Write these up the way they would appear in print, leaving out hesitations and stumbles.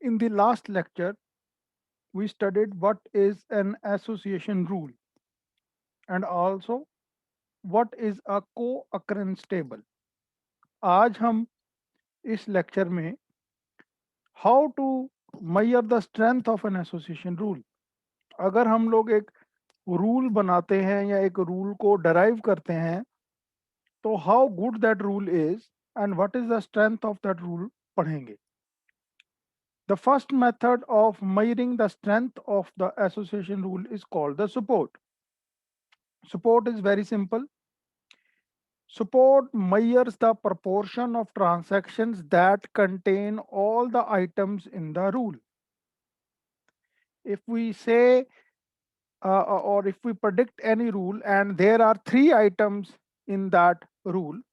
In the last lecture, we studied what is an association rule and also what is a co-occurrence table. आज हम इस lecture में how to measure the strength of an association rule. अगर हम लोग एक rule बनाते हैं या एक रूल को डराइव करते हैं तो how good that rule is and what is the strength of that rule पढ़ेंगे। The first method of measuring the strength of the association rule is called the support. Support is very simple. Support measures the proportion of transactions that contain all the items in the rule. If we say or if we predict any rule and there are 3 items in that rule,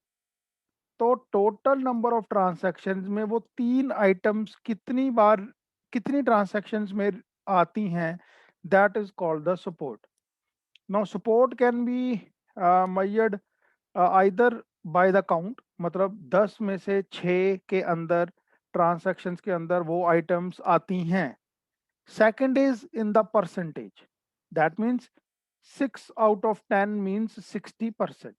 तो total number of transactions में वो 3 items कितनी transactions में आती हैं, that is called the support. Now support can be measured either by the count, मतलब 10 में से 6 के अंदर ट्रांजैक्शंस के अंदर वो आइटम्स आती हैं। Second is in the percentage, that means 6 out of 10 means 60%।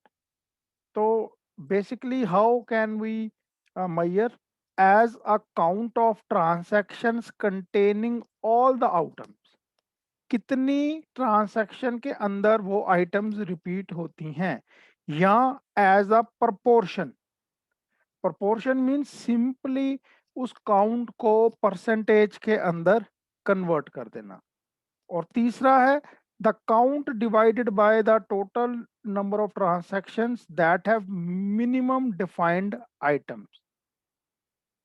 तो basically how can we measure as a count of transactions containing all the items, कितनी ट्रांसैक्शन के अंदर वो आइटम्स रिपीट होती हैं, या as a proportion. Proportion means simply उस count को परसेंटेज के अंदर कन्वर्ट कर देना। और तीसरा है the count divided by the total number of transactions that have minimum defined items.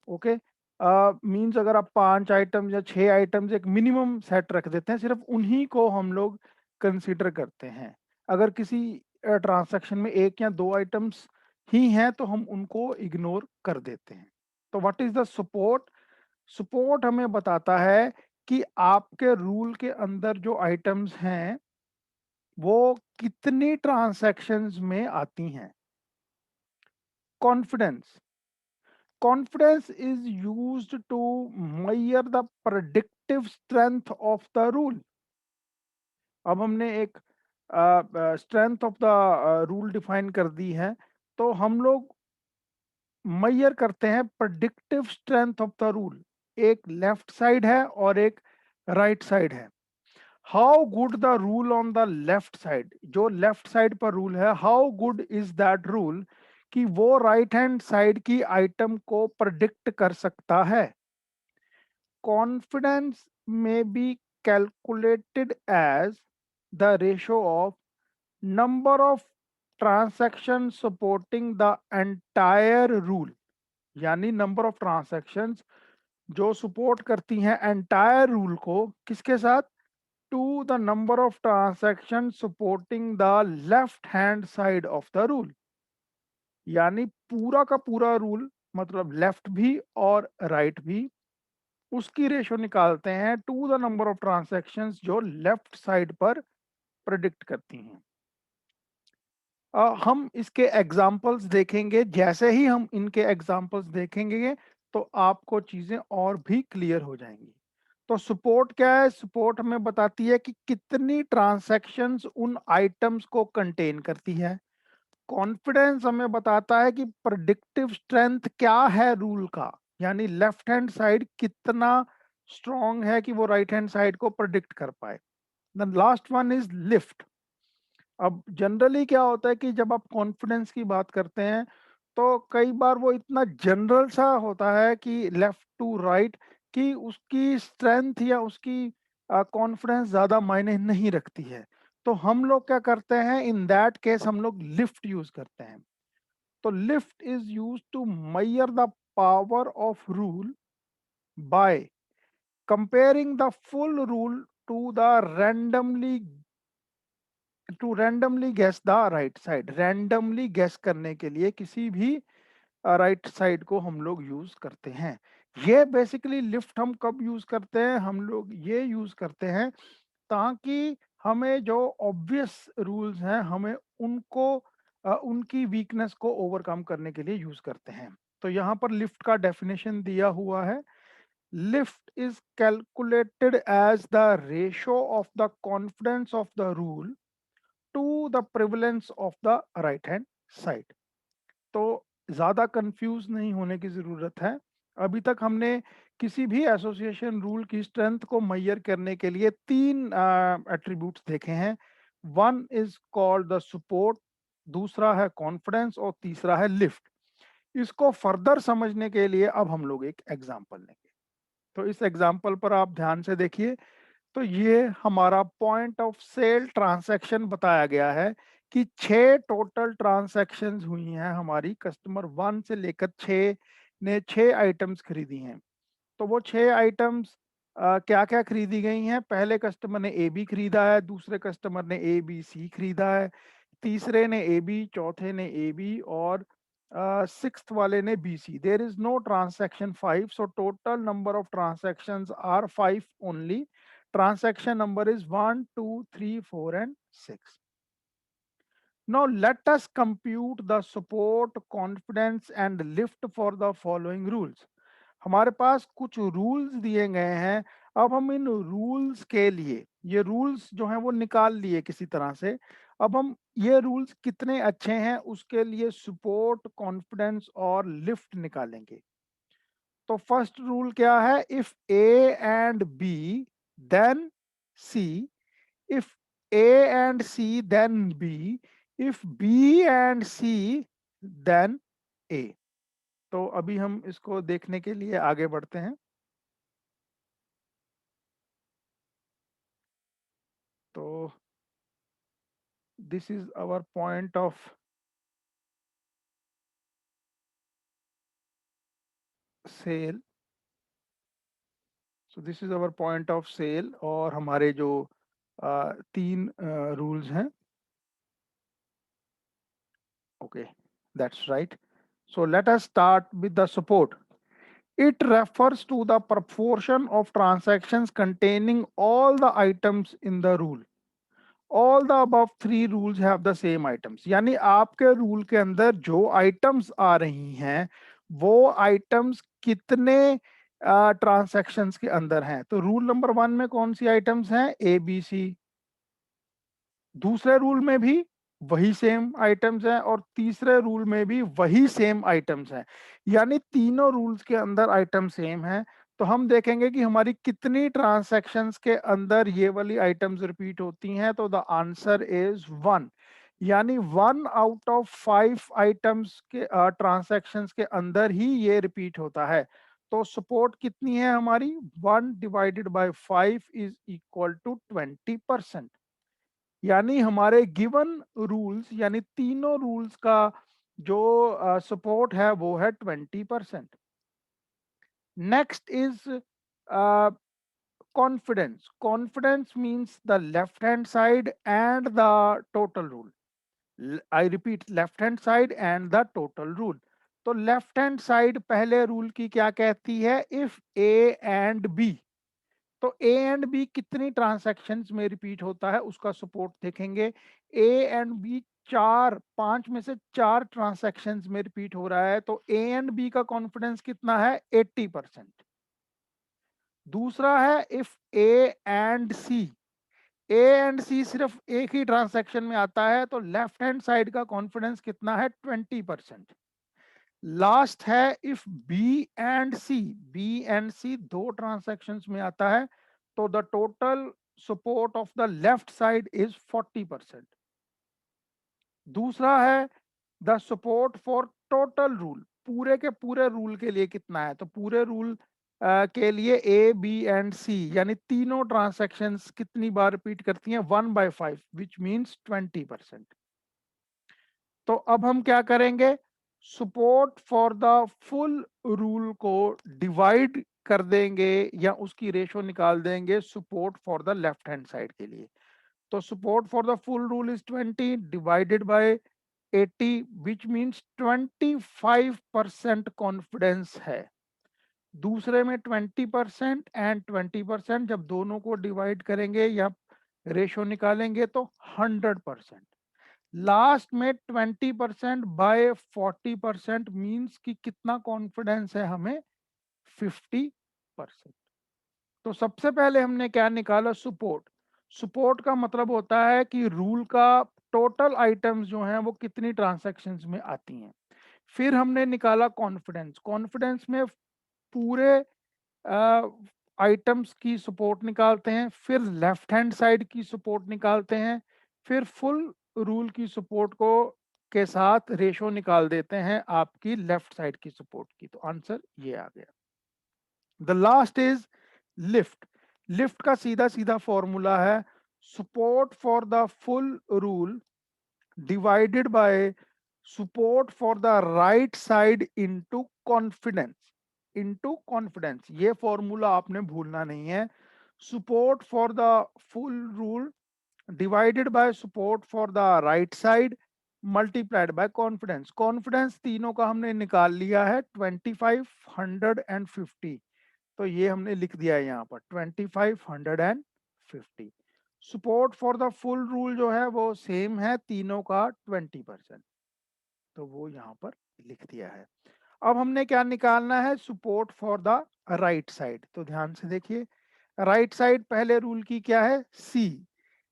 Okay, means अगर आप 5 आइटम्स या 6 आइटम्स एक मिनिमम सेट रख देते हैं, सिर्फ उन्हीं को हम लोग कंसीडर करते हैं। अगर किसी ट्रांसैक्शन में 1 या 2 आइटम्स ही हैं तो हम उनको इग्नोर कर देते हैं। तो what is the support? Support हमें बताता है कि आपके रूल के अंदर जो आइटम्स हैं वो कितनी ट्रांजैक्शंस में आती हैं। Confidence, confidence is used to measure the predictive strength of the rule। अब हमने एक strength of the rule define कर दी है, तो हम लोग मेजर करते हैं predictive strength of the rule. एक लेफ्ट साइड है और एक राइट साइड है। How good the rule on the left side, जो लेफ्ट साइड पर रूल है, how good is that rule कि वो राइट हैंड साइड की आइटम को प्रेडिक्ट कर सकता है। कॉन्फिडेंस में be calculated as the ratio of number of transaction supporting the entire rule, यानी नंबर ऑफ ट्रांसैक्शंस जो सपोर्ट करती हैं एंटायर रूल को, किसके साथ? To the number of transaction supporting the left hand side of the rule. यानी पूरा का पूरा रूल, मतलब लेफ्ट भी और राइट भी, उसकी रेशो निकालते हैं to the number of transactions जो लेफ्ट साइड पर प्रेडिक्ट करती हैं। हम इसके एग्जाम्पल्स देखेंगे। जैसे ही हम इनके एग्जाम्पल्स देखेंगे तो आपको चीजें और भी क्लियर हो जाएंगी। तो सपोर्ट क्या है? सपोर्ट हमें बताती है कि कितनी ट्रांजैक्शंस उन आइटम्स को कंटेन करती है। कॉन्फिडेंस हमें बताता है कि प्रेडिक्टिव स्ट्रेंथ क्या है रूल का, यानी लेफ्ट हैंड साइड कितना स्ट्रॉन्ग है कि वो राइट हैंड साइड को प्रेडिक्ट कर पाए। The last one is lift. अब जनरली क्या होता है कि जब आप कॉन्फिडेंस की बात करते हैं तो कई बार वो इतना जनरल सा होता है कि लेफ्ट टू राइट, कि उसकी स्ट्रेंथ या उसकी कॉन्फिडेंस ज़्यादा मायने नहीं रखती है। तो हम लोग क्या करते हैं, इन दैट केस हम लोग लिफ्ट यूज करते हैं। तो lift is use to measure the power of rule by comparing the full rule to the randomly to randomly guess the right side. Randomly guess करने के लिए किसी भी राइट साइड को हम लोग यूज करते हैं। ये बेसिकली लिफ्ट हम कब यूज करते हैं? हम लोग ये यूज करते हैं ताकि हमें जो ऑब्वियस रूल्स हैं हमें उनको उनकी वीकनेस को ओवरकम करने के लिए यूज करते हैं। तो यहाँ पर लिफ्ट का डेफिनेशन दिया हुआ है। Lift is calculated as the ratio of the confidence of the rule to the prevalence of the right hand side. तो ज़्यादा कंफ्यूज नहीं होने की ज़रूरत है। अभी तक हमने किसी भी एसोसिएशन रूल की स्ट्रेंथ को मेजर करने के लिए 3 एट्रीब्यूट्स देखे हैं। One is called the support, दूसरा है कॉन्फिडेंस और तीसरा है लिफ्ट। इसको फर्दर समझने के लिए अब हम लोग एक एग्जांपल लेंगे। तो इस एग्जांपल पर आप ध्यान से देखिए। तो ये हमारा पॉइंट ऑफ सेल ट्रांसैक्शन बताया गया है कि 6 टोटल ट्रांसैक्शंस हुई हैं हमारी। कस्टमर 1 से लेकर 6 ने 6 आइटम्स खरीदी हैं। तो वो 6 आइटम्स क्या-क्या खरीदी गई हैं? पहले कस्टमर ने ए बी खरीदा है, दूसरे कस्टमर ने ए बी सी खरीदा है, तीसरे ने ए बी, चौथे ने ए बी और सिक्स्थ वाले ने B C. There is no transaction 5, so total number of transactions are 5 only. Transaction number is 1, 2, 3, 4 and 6. Now let us compute the support, confidence and lift for the following rules. हमारे पास कुछ rules दिए गए हैं। अब हम इन rules के लिए, ये रूल्स जो हैं वो निकाल लिए किसी तरह से। अब हम ये रूल्स कितने अच्छे हैं उसके लिए सपोर्ट, कॉन्फिडेंस और लिफ्ट निकालेंगे। तो फर्स्ट रूल क्या है? If A and B then C, if A and C then B, if B and C then A। तो अभी हम इसको देखने के लिए आगे बढ़ते हैं। तो this is our point of sale. So this is our point of sale और हमारे जो 3 रूल्स हैं। Okay, that's right. So let us start with the support. It refers to the proportion of transactions containing all the items in the rule. All the above 3 rules have the same items। यानी आपके rule के अंदर जो items आ रही हैं वो items कितने transactions के अंदर हैं। तो रूल नंबर 1 में कौन सी आइटम्स हैं? A B C. दूसरे रूल में भी वही सेम आइटम्स हैं और तीसरे रूल में भी वही सेम आइटम्स हैं। यानी तीनों रूल्स के अंदर आइटम सेम हैं। तो हम देखेंगे कि हमारी कितनी ट्रांसैक्शंस के अंदर ये वाली आइटम्स रिपीट होती हैं। तो द आंसर इज 1। यानी 1 आउट ऑफ 5 आइटम्स के ट्रांसैक्शंस के अंदर ही ये रिपीट होता है। तो सपोर्ट कितनी है हमारी? 1 divided by 5 is equal to 20%। यानी हमारे गिवन रूल्स यानी तीनों रूल्स का जो सपोर्ट है वो है 20%। Next is confidence. Confidence means the left hand side and the total rule. I repeat, left hand side and the total rule. तो लेफ्ट हैंड साइड पहले रूल की क्या कहती है? If A and B. तो ए एंड बी कितनी transactions में repeat होता है उसका सपोर्ट देखेंगे। ए एंड बी 5 में से 4 ट्रांसैक्शंस में रिपीट हो रहा है। तो ए एंड बी का कॉन्फिडेंस कितना है? 80%। दूसरा है if A and C. A and C सिर्फ एक ही ट्रांसैक्शन में आता है तो लेफ्ट हैंड साइड का कॉन्फिडेंस कितना है? 20%। लास्ट है if B and C. B and C 2 transactions में आता है तो the total support of the left side is 40%। दूसरा है the support for total rule. पूरे के पूरे रूल के लिए कितना है? तो पूरे रूल के लिए ए बी एंड सी यानी तीनों ट्रांसैक्शंस कितनी बार रिपीट करती हैं? 1/5 विच मीन्स 20%। तो अब हम क्या करेंगे? Support for the full rule को डिवाइड कर देंगे या उसकी रेशो निकाल देंगे support for the left hand side के लिए। तो support for the full rule is 20 divided by 80 which means 25% confidence है। दूसरे में 20% एंड 20%, जब दोनों को डिवाइड करेंगे या रेशो निकालेंगे तो 100%। लास्ट में 20% बाय 40% मीन्स कि कितना कॉन्फिडेंस है हमें? 50%। 5%। तो सबसे पहले हमने क्या निकाला, सपोर्ट। सपोर्ट का मतलब होता है कि रूल का टोटल आइटम्स जो हैं वो कितनी ट्रांजैक्शंस में आती हैं। फिर हमने निकाला कॉन्फिडेंस। कॉन्फिडेंस में पूरे आइटम्स की सपोर्ट निकालते हैं, फिर लेफ्ट हैंड साइड की सपोर्ट निकालते हैं, फिर फुल रूल की सपोर्ट को के साथ रेशो निकाल देते हैं आपकी लेफ्ट साइड की सपोर्ट की। तो आंसर ये आ गया। The last is lift. Lift का सीधा सीधा फॉर्मूला है support for the full rule divided by support for the right side into confidence. Into confidence, ये फॉर्मूला आपने भूलना नहीं है। Support for the full rule divided by support for the right side multiplied by confidence. Confidence तीनों का हमने निकाल लिया है 25, 150। तो ये हमने लिख दिया है यहाँ पर 2550। Support for the full rule जो है वो सेम है तीनों का 20%। तो वो यहाँ पर लिख दिया है। अब हमने क्या निकालना है, support for the right side. तो ध्यान से देखिए, राइट साइड पहले रूल की क्या है, सी।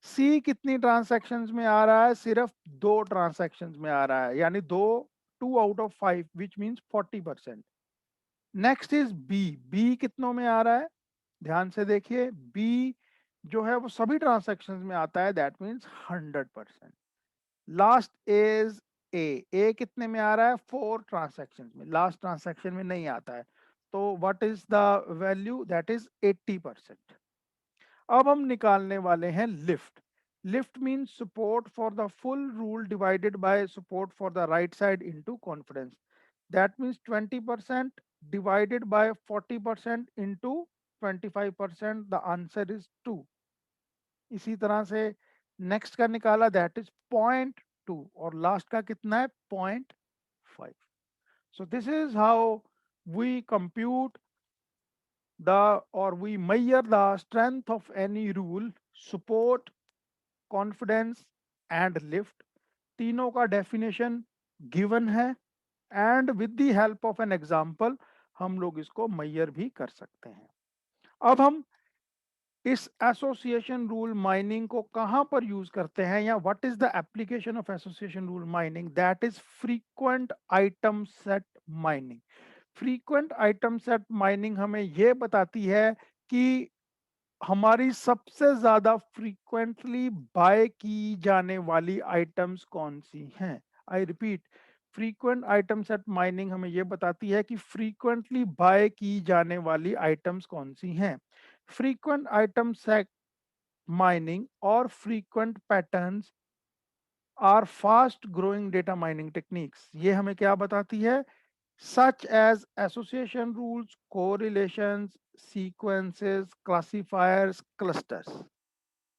सी कितनी ट्रांसैक्शंस में आ रहा है, सिर्फ 2 ट्रांसैक्शंस में आ रहा है, यानी 2 out of 5 which means 40%। Next is B. B कितनों में आ रहा है, ध्यान से देखिए, बी जो है वो सभी ट्रांसैक्शंस में आता है, that means 100%। Last is A. A कितने में आ रहा है, 4 ट्रांसैक्शंस में, लास्ट ट्रांसैक्शन में नहीं आता है। तो what is the value, that is 80%। अब हम निकालने वाले हैं lift. Lift means support for the full rule divided by support for the right side into confidence. That means 20% divided by 40% into 25%। The answer is 2। इसी तरह से next का निकाला, दैट इज 0.2, और लास्ट का कितना है, 0.5। So this is how we compute the or we measure the strength of any rule, support, confidence and lift। तीनों का डेफिनेशन गिवन है, and with the help of an example हम लोग इसको मेजर भी कर सकते हैं। अब हम इस एसोसिएशन रूल माइनिंग को कहां पर यूज करते हैं, या what is the application of association rule mining, that is frequent item set mining. Frequent item set mining हमें यह बताती है कि हमारी सबसे ज्यादा फ्रीक्वेंटली बाय की जाने वाली आइटम्स कौन सी हैं। I repeat, frequent item set mining हमें यह बताती है कि फ्रीक्वेंटली बाय की जाने वाली आइटम्स कौन सी हैं। फ्रीक्वेंट आइटम सेट माइनिंग और frequent patterns are fast growing data mining techniques. ये हमें क्या बताती है, such as association rules, correlations, sequences, classifiers, clusters।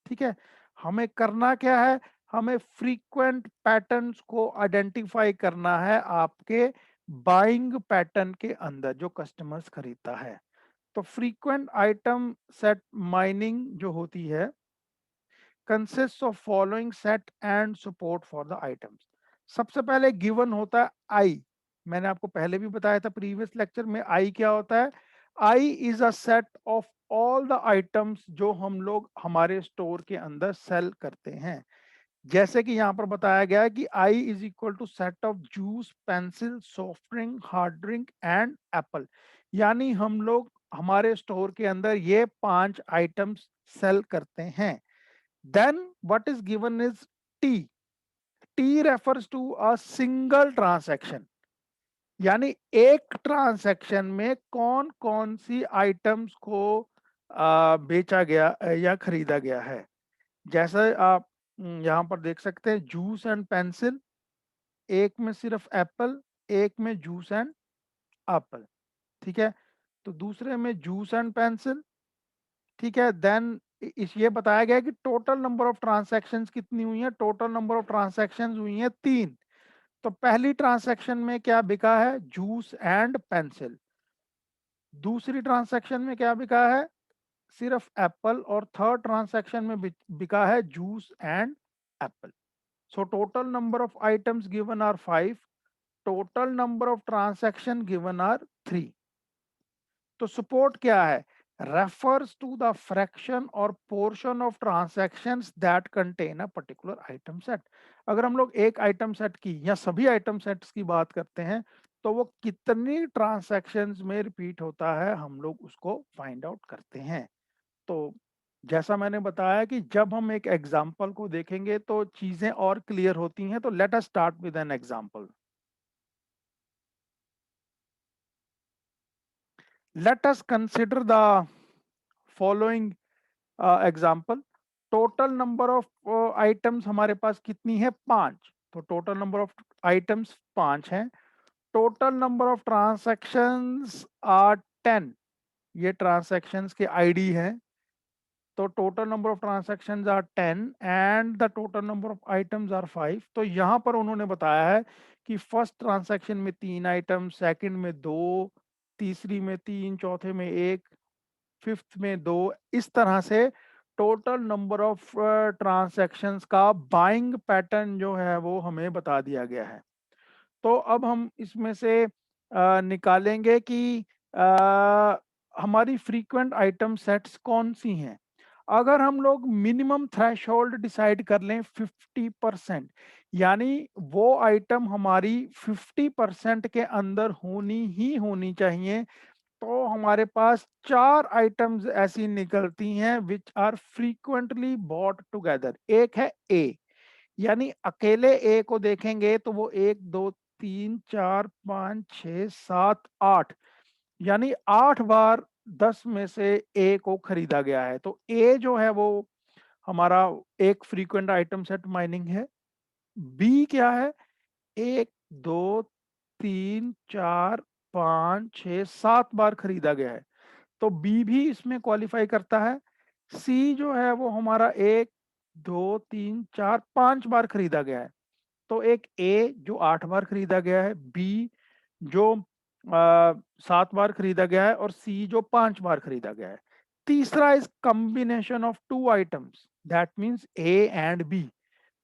ठीक है, हमें करना क्या है, हमें फ्रीक्वेंट पैटर्न्स को आइडेंटिफाई करना है आपके बाइंग पैटर्न के अंदर जो कस्टमर्स खरीदता है। तो फ्रीक्वेंट आइटम सेट माइनिंग जो होती है consist of following set and support for the items. सबसे पहले गिवन होता है आई। मैंने आपको पहले भी बताया था प्रीवियस लेक्चर में, आई क्या होता है, I is a set of all the items जो हम लोग हमारे स्टोर के अंदर सेल करते हैं। जैसे कि यहाँ पर बताया गया है कि I is equal to set of juice, pencil, soft drink, hard drink and apple. यानी हम लोग हमारे स्टोर के अंदर ये 5 आइटम्स सेल करते हैं। Then what is given is T. T refers to a single transaction, यानी एक ट्रांसैक्शन में कौन कौन सी आइटम्स को बेचा गया या खरीदा गया है। जैसे आप यहाँ पर देख सकते हैं, जूस एंड पेंसिल, एक में सिर्फ एप्पल, एक में जूस एंड एप्पल। ठीक है, तो दूसरे में जूस एंड पेंसिल। ठीक है, देन इस ये बताया गया कि टोटल नंबर ऑफ ट्रांजैक्शंस कितनी हुई है, टोटल नंबर ऑफ ट्रांजैक्शंस हुई है 3। तो पहली ट्रांजैक्शन में क्या बिका है, जूस एंड पेंसिल। दूसरी ट्रांजैक्शन में क्या बिका है, सिर्फ एप्पल। और थर्ड ट्रांजैक्शन में बिका है juice and apple. So total number of items given are 5, total number of transaction given are 3। तो सपोर्ट क्या है? Refers to the fraction or portion of transactions that contain a particular item set. अगर हम लोग एक item set की या सभी आइटम सेट्स की बात करते हैं, तो वो कितनी ट्रांजैक्शंस में रिपीट होता है, हम लोग उसको फाइंड आउट करते हैं। तो जैसा मैंने बताया कि जब हम एक एग्जाम्पल को देखेंगे तो चीजें और क्लियर होती हैं। तो let us start with an example. Let us consider the following example. Total number of items हमारे पास कितनी है? 5। तो टोटल नंबर ऑफ आइटम्स 5 हैं। Total number of transactions are 10। ये ट्रांसैक्शंस के आईडी है। तो total number of transactions are 10 and the total number of items are 5। तो यहाँ पर उन्होंने बताया है कि फर्स्ट ट्रांसैक्शन में 3 आइटम, सेकंड में 2, तीसरी में 3, चौथे में 1, फिफ्थ में 2। इस तरह से टोटल नंबर ऑफ ट्रांसैक्शंस का बाइंग पैटर्न जो है वो हमें बता दिया गया है। तो अब हम इसमें से निकालेंगे कि हमारी फ्रीक्वेंट आइटम सेट्स कौन सी हैं। अगर हम लोग मिनिमम थ्रेशोल्ड डिसाइड कर लें 50%, यानी वो आइटम हमारी 50% के अंदर होनी ही होनी चाहिए, तो हमारे पास 4 आइटम्स ऐसी निकलती हैं which are frequently bought together. एक है ए, यानी अकेले ए को देखेंगे तो वो 1 2 3 4 5 6 7 8, यानी 8 बार 10 में से ए को खरीदा गया है। तो ए जो है वो हमारा एक फ्रीक्वेंट आइटम सेट माइनिंग है। बी क्या है? 1 2 3 4 5 6 7 बार खरीदा गया है, तो बी भी इसमें क्वालिफाई करता है। सी जो है वो हमारा 1 2 3 4 5 बार खरीदा गया है, तो एक ए जो 8 बार खरीदा गया है, बी जो 7 बार खरीदा गया है, और सी जो 5 बार खरीदा गया है। तीसरा is combination of two items, that means A and B.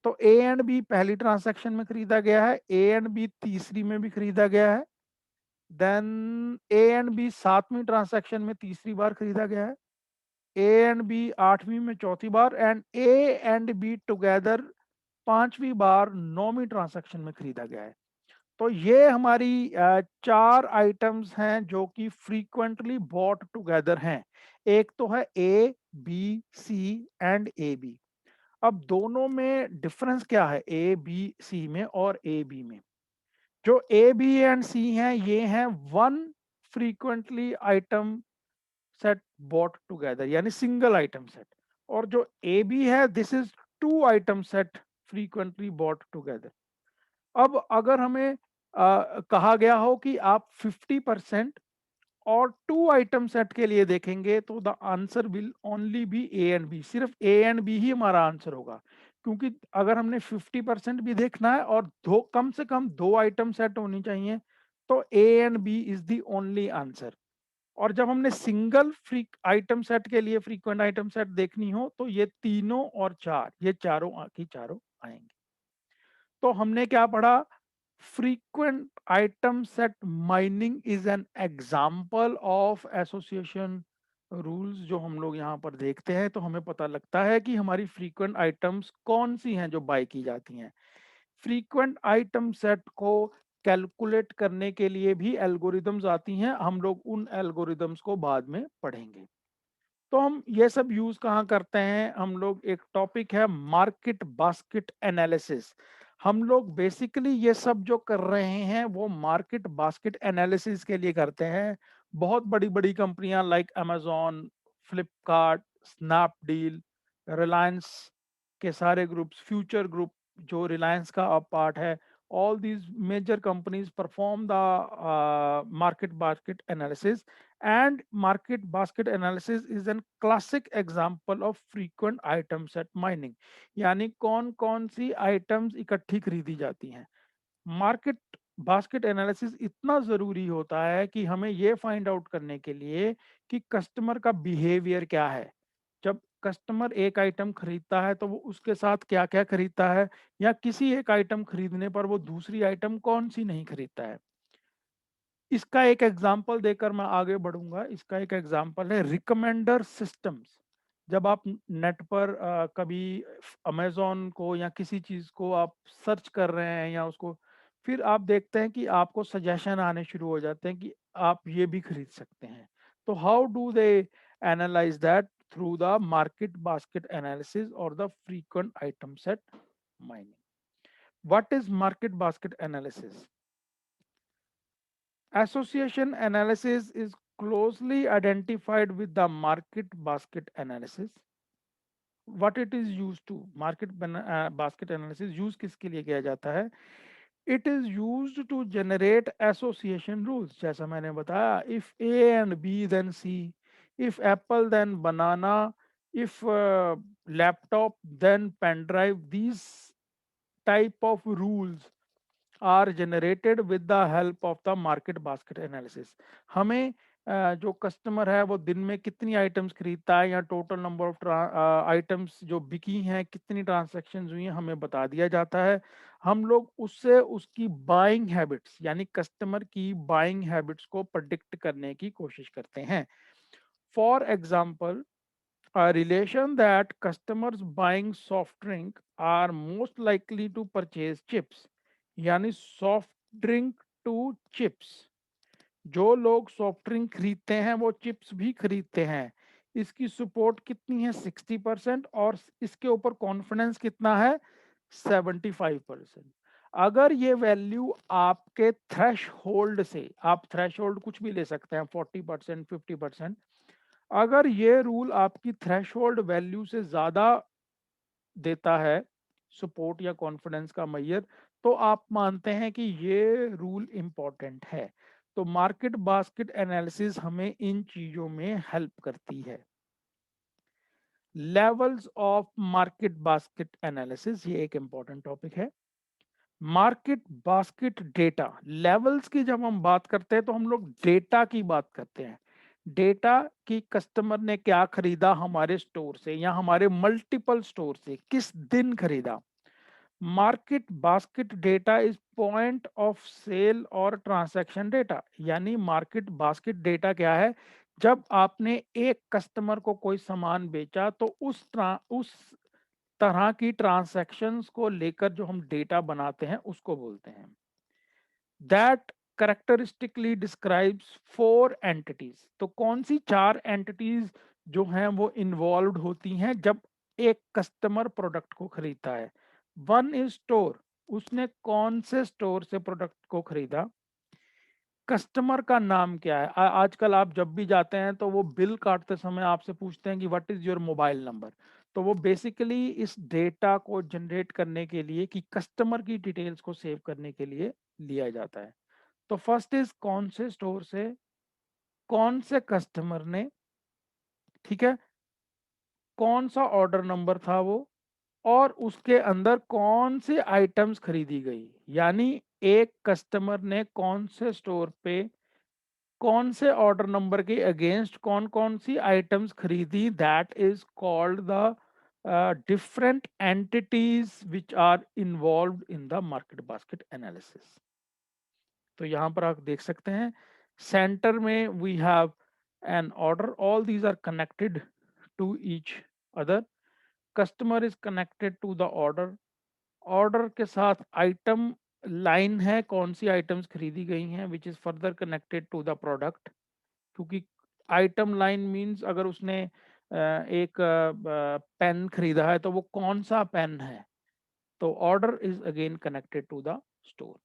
तो ए एंड बी पहली ट्रांसैक्शन में खरीदा गया है, ए एंड बी तीसरी में भी खरीदा गया है, देन ए एंड बी सातवीं ट्रांसैक्शन में तीसरी बार खरीदा गया है, ए एंड बी आठवीं में चौथी बार, and A and B together पांचवी बार नौवीं ट्रांसैक्शन में खरीदा गया है। तो ये हमारी 4 आइटम्स हैं जो कि फ्रीक्वेंटली बॉट टुगेदर हैं। एक तो है A B C and A B. अब दोनों में डिफरेंस क्या है ए बी सी में और ए बी में? जो ए बी एंड सी हैं ये हैं one frequently item set bought together, यानी सिंगल आइटम सेट। और जो ए बी है this is two item set frequently bought together. अब अगर हमें कहा गया हो कि आप 50% और टू आइटम सेट के लिए देखेंगे, तो the answer will only be A and B. सिर्फ ए एंड बी ही हमारा आंसर होगा, क्योंकि अगर हमने 50% भी देखना है और दो कम से कम 2 आइटम सेट होनी चाहिए, तो A and B is the only answer. और जब हमने सिंगल फ्री आइटम सेट के लिए फ्रीक्वेंट आइटम सेट देखनी हो, तो ये तीनों और चार, ये चारों की चारों आएंगे। तो हमने क्या पढ़ा? Frequent item set mining is an example of association rules. जो हम लोग यहाँ पर देखते हैं तो हमें पता लगता है कि हमारी फ्रीक्वेंट आइटम्स कौन सी हैं जो बाय की जाती हैं। फ्रीक्वेंट आइटम सेट को कैलकुलेट करने के लिए भी एल्गोरिदम्स आती हैं, हम लोग उन एल्गोरिदम्स को बाद में पढ़ेंगे। तो हम ये सब यूज कहाँ करते हैं? हम लोग एक टॉपिक है मार्केट बास्केट एनालिसिस। हम लोग बेसिकली ये सब जो कर रहे हैं वो मार्केट बास्केट एनालिसिस के लिए करते हैं। बहुत बड़ी बड़ी कंपनियां like Amazon, Flipkart, Snapdeal, Reliance के सारे ग्रुप्स, फ्यूचर ग्रुप जो रिलायंस का अब पार्ट है, all these major companies perform the market basket analysis, and market basket analysis is a classic example of frequent item set mining। यानी कौन कौन सी आइटम्स इकट्ठी खरीदी जाती हैं। मार्केट बास्केट एनालिसिस इतना ज़रूरी होता है कि हमें ये फाइंड आउट करने के लिए कि कस्टमर का बिहेवियर क्या है। जब कस्टमर एक आइटम खरीदता है तो वो उसके साथ क्या क्या खरीदता है, या किसी एक आइटम खरीदने पर वो दूसरी आइटम कौन सी नहीं खरीदता है। इसका एक एग्जांपल देकर मैं आगे बढ़ूंगा। इसका एक एग्जांपल है रिकमेंडर सिस्टम्स। जब आप नेट पर कभी अमेज़न को या किसी चीज़ को आप सर्च कर रहे हैं या उसको, फिर आप देखते हैं कि आपको सजेशन आने शुरू हो जाते हैं कि आप ये भी खरीद सकते हैं। तो how do they analyse that? Through the market basket analysis और the frequent item set mining. What is market basket analysis? Association analysis is closely identified with the market basket analysis. What it is used to? Basket analysis use किसके लिए किया जाता है? It is used to generate association rules. जैसा मैंने बताया, if A and B then C, if apple then banana, if laptop then pen drive, these type of rules are generated with the help of the market basket analysis. हमें जो customer है वो दिन में कितनी आइटम्स खरीदता है या टोटल नंबर ऑफ आइटम्स जो बिकी हैं, कितनी ट्रांजैक्शंस हुई हैं, हमें बता दिया जाता है। हम लोग उससे उसकी बाइंग हैबिट्स यानी कस्टमर की बाइंग हैबिट्स को प्रेडिक्ट करने की कोशिश करते हैं। For example, a relation that customers buying soft drink are most likely to purchase chips, यानी सॉफ्ट ड्रिंक टू चिप्स। जो लोग सॉफ्ट ड्रिंक खरीदते हैं वो चिप्स भी खरीदते हैं। इसकी सपोर्ट कितनी है? 60%। और इसके ऊपर कॉन्फिडेंस कितना है? 75%। अगर ये वैल्यू आपके थ्रेश होल्ड से, आप थ्रेश होल्ड कुछ भी ले सकते हैं, 40%, 50%, अगर ये रूल आपकी थ्रेशोल्ड वैल्यू से ज्यादा देता है, सपोर्ट या कॉन्फिडेंस का मैयर, तो आप मानते हैं कि ये रूल इंपॉर्टेंट है। तो मार्केट बास्केट एनालिसिस हमें इन चीजों में हेल्प करती है। Levels of market basket analysis, ये एक इंपॉर्टेंट टॉपिक है। मार्केट बास्केट डेटा लेवल्स की जब हम बात करते हैं तो हम लोग डेटा की बात करते हैं। डेटा कि कस्टमर ने क्या खरीदा हमारे स्टोर से या हमारे मल्टीपल स्टोर से, किस दिन खरीदा। Market basket data is point of sale और ट्रांसैक्शन डेटा। यानी मार्केट बास्केट डेटा क्या है? जब आपने एक कस्टमर को कोई सामान बेचा तो उस तरह की ट्रांसैक्शंस को लेकर जो हम डेटा बनाते हैं उसको बोलते हैं। That करेक्टरिस्टिकली describes 4 entities. तो कौन सी 4 एंटिटीज जो हैं वो इन्वॉल्व होती हैं जब एक कस्टमर प्रोडक्ट को खरीदता है? वन इज स्टोर, उसने कौन से स्टोर से प्रोडक्ट को खरीदा। कस्टमर का नाम क्या है? आजकल आप जब भी जाते हैं तो वो बिल काटते समय आपसे पूछते हैं कि what is your mobile number. तो वो बेसिकली इस डेटा को जनरेट करने के लिए कि कस्टमर की डिटेल्स को सेव करने के लिए लिया जाता है। तो फर्स्ट इज कौन से स्टोर से, कौन से कस्टमर ने, ठीक है, कौन सा ऑर्डर नंबर था वो, और उसके अंदर कौन सी आइटम्स खरीदी गई। यानी एक कस्टमर ने कौन से स्टोर पे कौन से ऑर्डर नंबर के अगेंस्ट कौन कौन सी आइटम्स खरीदी। That is called the different entities which are involve in the market basket analysis. तो यहाँ पर आप देख सकते हैं सेंटर में we have an order, all these are connected to each other. Customer is connected to the order, order के साथ आइटम लाइन है, कौन सी आइटम्स खरीदी गई हैं, which is further connected to the product. क्योंकि आइटम लाइन मींस अगर उसने एक पेन खरीदा है तो वो कौन सा पेन है। तो order is again connected to the store.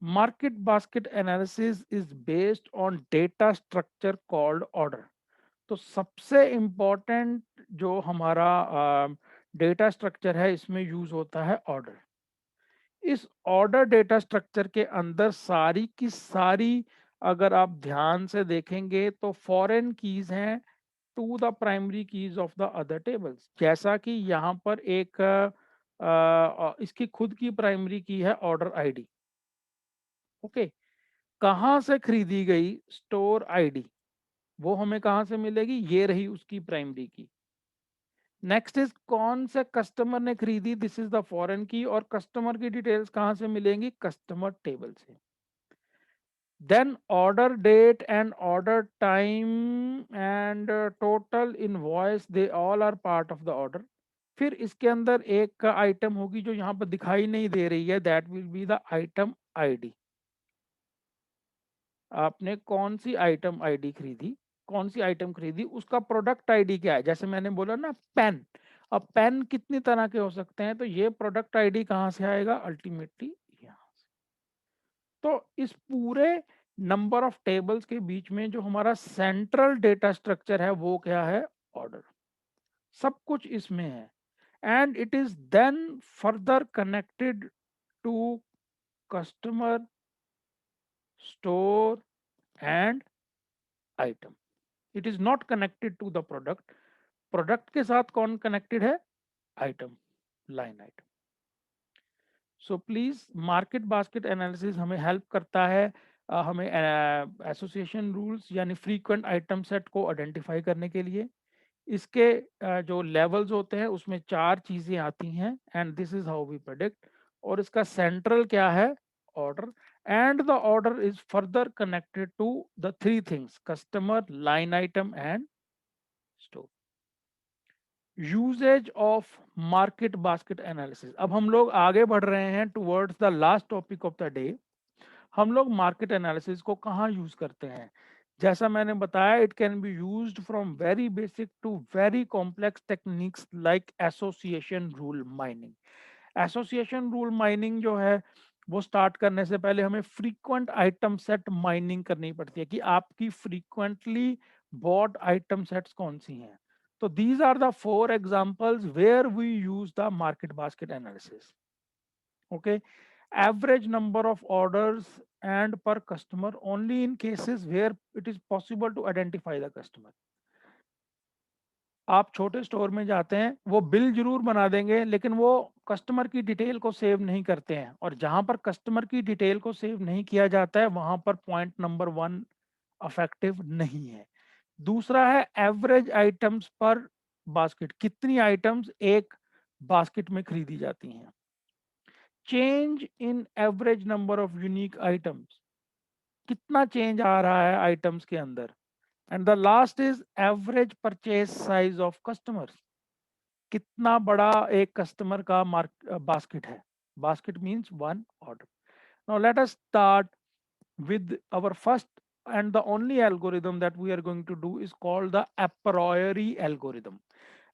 Market basket analysis is based on data structure called order। तो सबसे इम्पोर्टेंट जो हमारा डेटा स्ट्रक्चर है इसमें यूज होता है ऑर्डर। इस ऑर्डर डेटा स्ट्रक्चर के अंदर सारी की सारी, अगर आप ध्यान से देखेंगे तो फॉरेन कीज हैं to the primary keys of the other tables. जैसा कि यहाँ पर एक इसकी खुद की प्राइमरी की है ऑर्डर आईडी। ओके, कहाँ से खरीदी गई? स्टोर आईडी, वो हमें कहाँ से मिलेगी? ये रही उसकी प्राइमरी की। नेक्स्ट इज कौन से कस्टमर ने खरीदी, दिस इज द फॉरेन की। और कस्टमर की डिटेल्स कहाँ से मिलेंगी? कस्टमर टेबल से। then order date and order time and total invoice, they all are part of the order. फिर इसके अंदर एक आइटम होगी जो यहाँ पर दिखाई नहीं दे रही है, that will be the item ID. आपने कौन सी आइटम आईडी खरीदी, कौन सी आइटम खरीदी, उसका प्रोडक्ट आईडी क्या है। जैसे मैंने बोला ना पेन, अब पेन कितनी तरह के हो सकते हैं, तो ये प्रोडक्ट आईडी कहाँ से आएगा, अल्टीमेटली यहाँ से। तो इस पूरे नंबर ऑफ टेबल्स के बीच में जो हमारा सेंट्रल डेटा स्ट्रक्चर है वो क्या है, ऑर्डर। सब कुछ इसमें है, and it is then further connected to customer, store and item. It is not connected to the product. Product के साथ कौन कनेक्टेड है, item, line item. So please market basket analysis हमें हेल्प करता है, हमें एसोसिएशन रूल्स यानी frequent item set को आइडेंटिफाई करने के लिए। इसके जो लेवल्स होते हैं उसमें चार चीजें आती हैं, and this is how we predict. और इसका सेंट्रल क्या है, order, and the order is further connected to the three things, customer, line item and store. Usages of market basket analysis. अब हम लोग आगे बढ़ रहे हैं towards the last topic of the day. हम लोग मार्केट एनालिसिस को कहाँ यूज करते हैं। जैसा मैंने बताया, it can be used from very basic to very complex techniques like association rule mining. Association rule mining जो है वो स्टार्ट करने से पहले हमें फ्रीक्वेंट आइटम सेट माइनिंग करनी पड़ती है कि आपकी फ्रीक्वेंटली बॉट आइटम सेट्स कौन सी हैं। तो these are the four examples where we use the market basket analysis. Okay, average number of orders and per customer only in cases where it is possible to identify the customer। आप छोटे store में जाते हैं, वो bill जरूर बना देंगे लेकिन वो कस्टमर की डिटेल को सेव नहीं करते हैं, और जहां पर कस्टमर की डिटेल को सेव नहीं किया जाता है वहां पर पॉइंट नंबर वन अफेक्टिव नहीं है। दूसरा है एवरेज आइटम्स पर बास्केट, कितनी आइटम्स एक बास्केट में खरीदी जाती हैं। Change in average number of unique items, कितना चेंज आ रहा है आइटम्स के अंदर। And the last is average purchase size of customers, कितना बड़ा एक कस्टमर का मार्क बास्केट है। Basket means one order. Now let us start with our first and the only algorithm that we are going to do is called the a priori algorithm।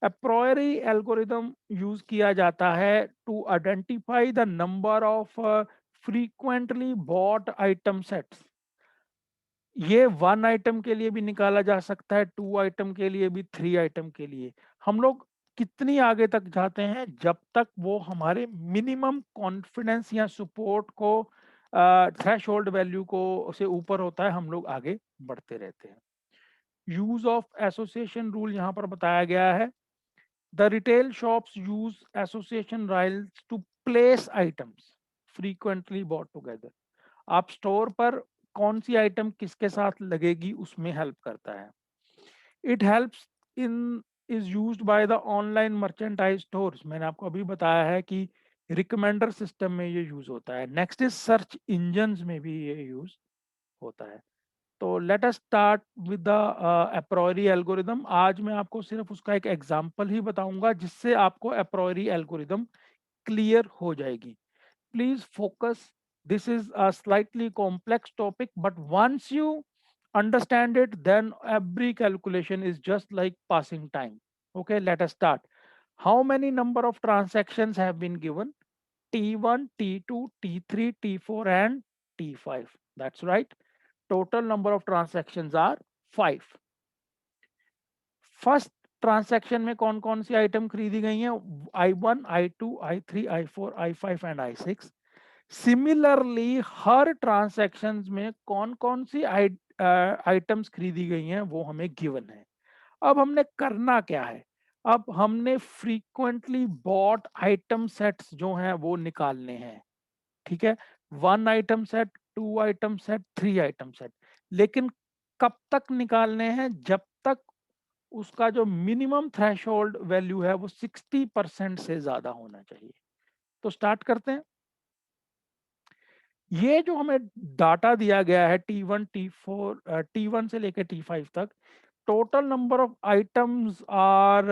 a priori algorithm use किया जाता है to identify the number of frequently bought item sets। ये one item के लिए भी निकाला जा सकता है, टू आइटम के लिए भी, थ्री आइटम के लिए। हम लोग कितनी आगे तक जाते हैं, जब तक वो हमारे मिनिमम कॉन्फिडेंस या सपोर्ट को थ्रेश होल्ड वैल्यू को से ऊपर होता है, हम लोग आगे बढ़ते रहते हैं। यूज ऑफ एसोसिएशन रूल यहाँ पर बताया गया है। The retail shops use association rules to place items frequently bought together. आप स्टोर पर कौन सी आइटम किसके साथ लगेगी उसमें हेल्प करता है। It helps in is used by the online merchandise stores, मैंने आपको अभी बताया है कि रिकमेंडर सिस्टम में ये यूज होता है। नेक्स्ट इज सर्च इंजन्स में भी ये यूज होता है। तो let us start with the apriori algorithm. आज मैं आपको सिर्फ उसका एक एग्जांपल ही बताऊंगा जिससे आपको अप्रोरी एल्गोरिदम क्लियर हो जाएगी। Please focus. This is a slightly complex topic, but once you understand it, then every calculation is just like passing time. Okay, let us start. How many number of transactions have been given? T1, T2, T3, T4, and T5. That's right. Total number of transactions are 5. First transaction में कौन कौन सी item खरीदी गई हैं? I1, I2, I3, I4, I5 and I6। Similarly her transaction में कौन कौन सी आइटम्स खरीदी गई हैं वो हमें गिवन है। अब हमने करना क्या है, अब हमने फ्रीक्वेंटली बॉट आइटम सेट्स जो हैं वो निकालने हैं। ठीक है, one item set, two item set, three item set. लेकिन कब तक निकालने हैं? जब तक उसका जो मिनिमम थ्रेशोल्ड वैल्यू है वो 60% से ज्यादा होना चाहिए। तो स्टार्ट करते हैं। ये जो हमें डाटा दिया गया है T1 T4 T1 से लेके T5 तक, total number of items are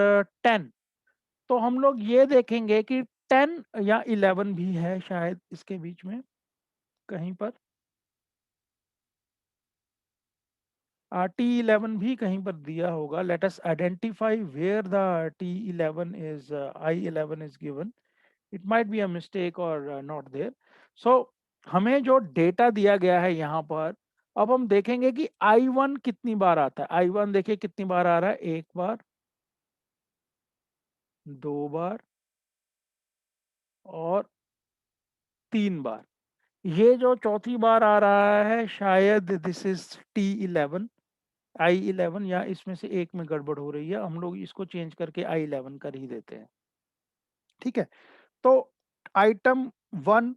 10। तो हम लोग ये देखेंगे कि 10 या 11 भी है शायद इसके बीच में कहीं पर। T11 भी कहीं पर दिया होगा। Let us identify where the T11 is I11 is given. It might be a mistake or not there. So हमें जो डेटा दिया गया है यहाँ पर, अब हम देखेंगे कि I1 कितनी बार आता है। I1 देखिए कितनी बार आ रहा है, एक बार, दो बार और तीन बार। ये जो चौथी बार आ रहा है शायद दिस इज T11 I11, या इसमें से एक में गड़बड़ हो रही है, हम लोग इसको चेंज करके I11 कर ही देते हैं। ठीक है, तो आइटम 1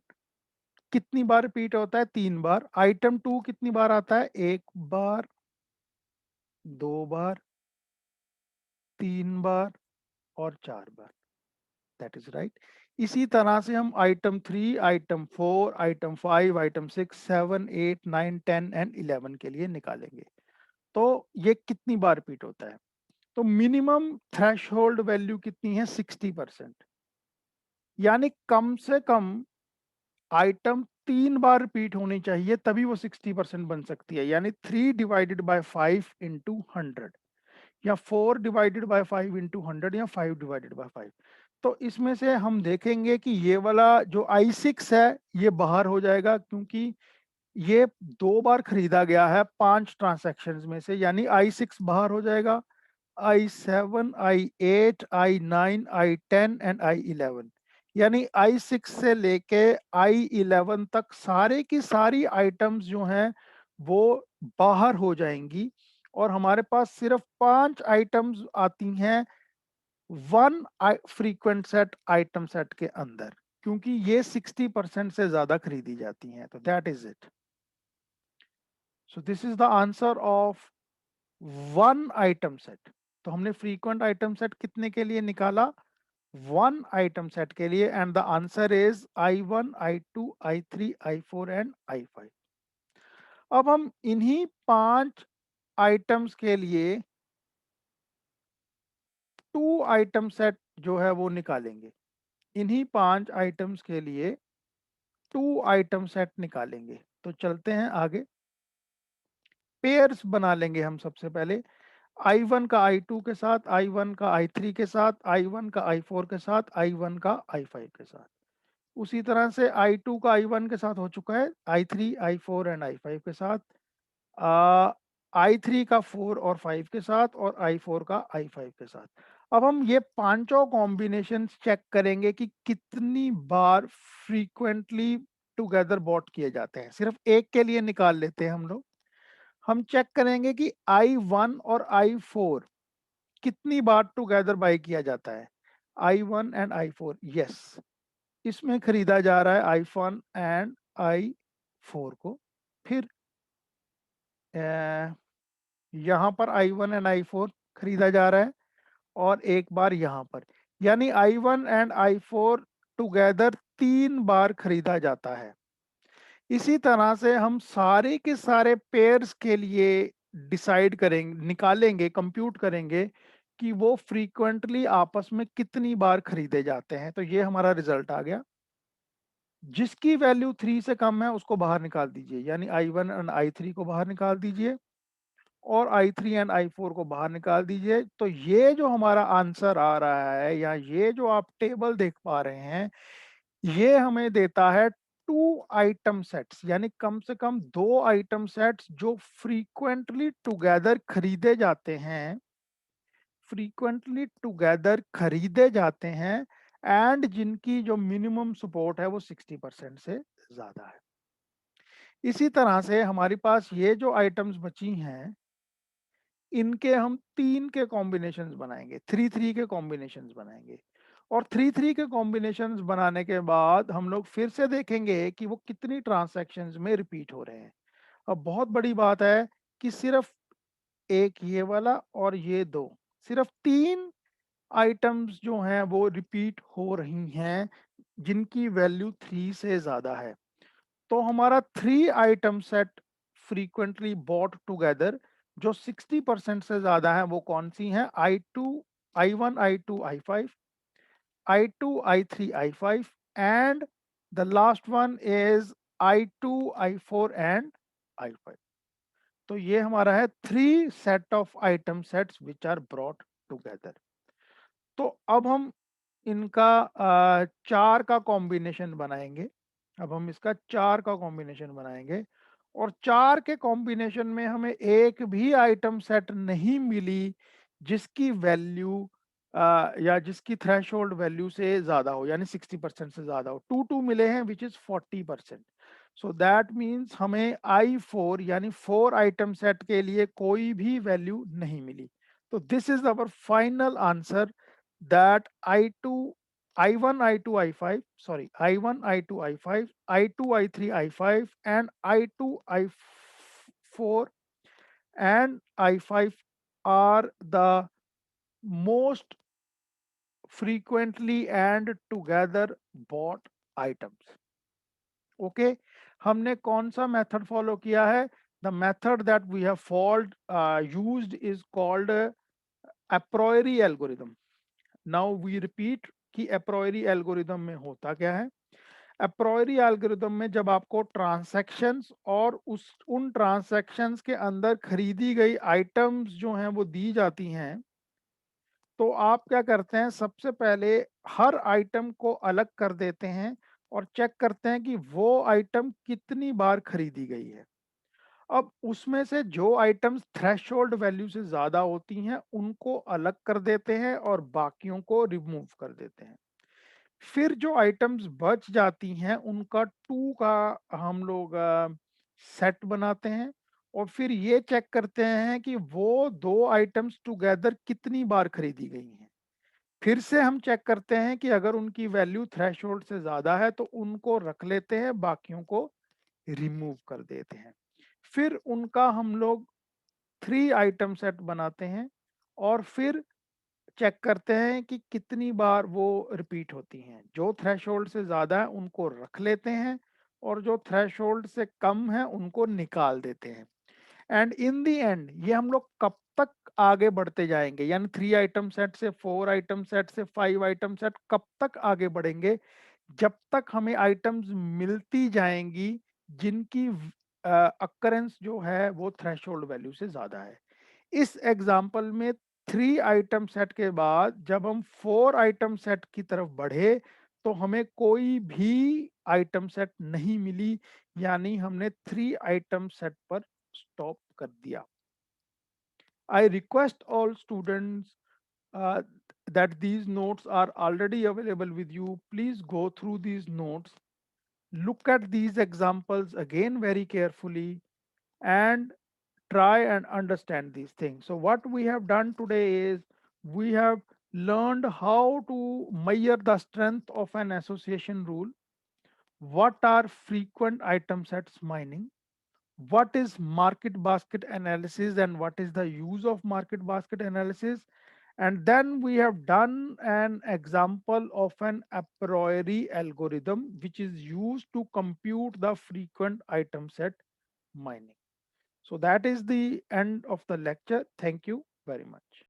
कितनी बार रिपीट होता है, 3 बार। आइटम 2 कितनी बार आता है, एक बार, दो बार, 3 बार और 4 बार। That is right. इसी तरह से हम item 3, item 4, item 5, item 6, 7, 8, 9, 10 and 11 के लिए निकालेंगे। तो ये कितनी बार रिपीट होता है, तो मिनिमम थ्रेशहोल्ड वैल्यू कितनी है, 60%। यानी कम से कम आइटम 3 बार रिपीट होनी चाहिए, तभी वो 60% बन सकती है। यानी 3/5 × 100, या 4/5 × 100, या 5/5। तो इसमें से हम देखेंगे कि ये वाला जो I6 है ये बाहर हो जाएगा, क्योंकि ये 2 बार खरीदा गया है 5 ट्रांसैक्शंस में से, यानी I6 बाहर हो जाएगा। I7, I8, I9, I10 and I11, यानी I6 से लेके I11 तक सारे की सारी आइटम्स जो हैं वो बाहर हो जाएंगी, और हमारे पास सिर्फ 5 आइटम्स आती हैं 1 फ्रीक्वेंट सेट आइटम सेट के अंदर, क्योंकि ये 60% से ज्यादा खरीदी जाती हैं। तो that is it. So this is the answer of 1 item set. तो हमने फ्रीक्वेंट आइटम सेट कितने के लिए निकाला, 1 आइटम सेट के लिए, and the answer is I1, I2, I3, I4 and I5। अब हम इन्हीं 5 आइटम्स के लिए 2 आइटम सेट जो है वो निकालेंगे। इन्हीं 5 आइटम्स के लिए 2 आइटम सेट निकालेंगे। तो चलते हैं आगे, पेयर्स बना लेंगे हम सबसे पहले। I1 का I2 के साथ, I1 का I3 के साथ, I1 का I4 के साथ, I1 का I5 के साथ। उसी तरह से I2 का I1 के साथ हो चुका है, I3, I4 एंड I5 के साथ, I3 का 4 और 5 के साथ, और I4 का I5 के साथ। अब हम ये पांचों कॉम्बिनेशन चेक करेंगे कि कितनी बार फ्रीक्वेंटली टुगेदर बॉट किए जाते हैं। सिर्फ एक के लिए निकाल लेते हैं हम लोग। हम चेक करेंगे कि I1 और I4 कितनी बार टुगेदर बाय किया जाता है। I1 एंड I4, यस, इसमें खरीदा जा रहा है I1 एंड I4 को। फिर यहाँ पर I1 एंड I4 खरीदा जा रहा है, और एक बार यहाँ पर, यानी I1 एंड I4 टुगेदर 3 बार खरीदा जाता है। इसी तरह से हम सारे के सारे पेयर्स के लिए डिसाइड करेंगे, निकालेंगे, कंप्यूट करेंगे कि वो फ्रीक्वेंटली आपस में कितनी बार खरीदे जाते हैं। तो ये हमारा रिजल्ट आ गया। जिसकी वैल्यू 3 से कम है उसको बाहर निकाल दीजिए, यानी I1 एंड I3 को बाहर निकाल दीजिए, और I3 एंड I4 को बाहर निकाल दीजिए। तो ये जो हमारा आंसर आ रहा है, या ये जो आप टेबल देख पा रहे हैं, ये हमें देता है 2 आइटम सेट्स, यानी कम से कम 2 आइटम सेट्स जो फ्रीक्वेंटली टुगेदर खरीदे जाते हैं, फ्रीक्वेंटली टुगेदर खरीदे जाते हैं, एंड जिनकी जो मिनिमम सपोर्ट है वो 60% से ज्यादा है। इसी तरह से हमारे पास ये जो आइटम्स बची हैं, इनके हम 3 के कॉम्बिनेशंस बनाएंगे, 3 के कॉम्बिनेशंस बनाएंगे। और 3 के कॉम्बिनेशंस बनाने के बाद हम लोग फिर से देखेंगे कि वो कितनी ट्रांसैक्शंस में रिपीट हो रहे हैं। अब बहुत बड़ी बात है कि सिर्फ एक ये वाला और ये दो, सिर्फ 3 आइटम्स जो हैं वो रिपीट हो रही हैं, जिनकी वैल्यू 3 से ज़्यादा है। तो हमारा 3 item set frequently bought together जो 60% से ज्यादा है वो कौन सी हैं? I2, I1, I2, I5, I2, I3, I5 and the last one is I2, I4 and I5. तो ये हमारा है 3 set of item sets which are brought together. तो अब हम इनका 4 का कॉम्बिनेशन बनाएंगे। अब हम इसका 4 का कॉम्बिनेशन बनाएंगे और 4 के कॉम्बिनेशन में हमें एक भी आइटम सेट नहीं मिली जिसकी वैल्यू या जिसकी थ्रेशोल्ड वैल्यू से ज्यादा हो, यानी 60% से ज्यादा हो। टू मिले हैं which is 40%। So that means हमें I4 यानी 4 आइटम सेट के लिए कोई भी वैल्यू नहीं मिली। तो this is our final answer that I2, I1, I2, I5, sorry, I1, I2, I5, I2, I3, I5, and I2, I4, and I5 are the most frequently and together bought items. Okay, हमने कौन सा method follow किया है? The method that we have followed used is called a priori algorithm. Now we repeat कि apriori algorithm में होता क्या है। अप्रोयरी एल्गोरिदम में जब आपको ट्रांसैक्शंस और उन ट्रांसैक्शंस के अंदर खरीदी गई आइटम्स जो हैं वो दी जाती हैं, तो आप क्या करते हैं? सबसे पहले हर आइटम को अलग कर देते हैं और चेक करते हैं कि वो आइटम कितनी बार खरीदी गई है। अब उसमें से जो आइटम्स थ्रेशोल्ड वैल्यू से ज़्यादा होती हैं उनको अलग कर देते हैं और बाकियों को रिमूव कर देते हैं। फिर जो आइटम्स बच जाती हैं उनका 2 का हम लोग सेट बनाते हैं और फिर ये चेक करते हैं कि वो 2 आइटम्स टुगेदर कितनी बार खरीदी गई हैं। फिर से हम चेक करते हैं कि अगर उनकी वैल्यू थ्रेशोल्ड से ज़्यादा है तो उनको रख लेते हैं, बाकियों को रिमूव कर देते हैं। फिर उनका हम लोग 3 आइटम सेट बनाते हैं और फिर चेक करते हैं कि कितनी बार वो रिपीट होती हैं। जो थ्रेशोल्ड से ज़्यादा है उनको रख लेते हैं और जो थ्रेशोल्ड से कम है उनको निकाल देते हैं। एंड इन दी एंड ये हम लोग कब तक आगे बढ़ते जाएंगे, यानी 3 आइटम सेट से 4 आइटम सेट से 5 आइटम सेट कब तक आगे बढ़ेंगे? जब तक हमें आइटम्स मिलती जाएंगी जिनकी अक्रेंस जो है वो थ्रेशोल्ड वैल्यू से ज्यादा है। इस एग्जाम्पल में 3 आइटम सेट के बाद जब हम 4 आइटम सेट की तरफ बढ़े तो हमें कोई भी आइटम सेट नहीं मिली, यानी हमने 3 आइटम सेट पर स्टॉप कर दिया। I request all students uh, that these notes are already available with you. Please go through these notes, look at these examples again very carefully, and try and understand these things. So what we have done today is we have learned how to measure the strength of an association rule, what are frequent item sets mining, what is market basket analysis and what is the use of market basket analysis, and then we have done an example of an a priori algorithm which is used to compute the frequent item set mining. So that is the end of the lecture. Thank you very much.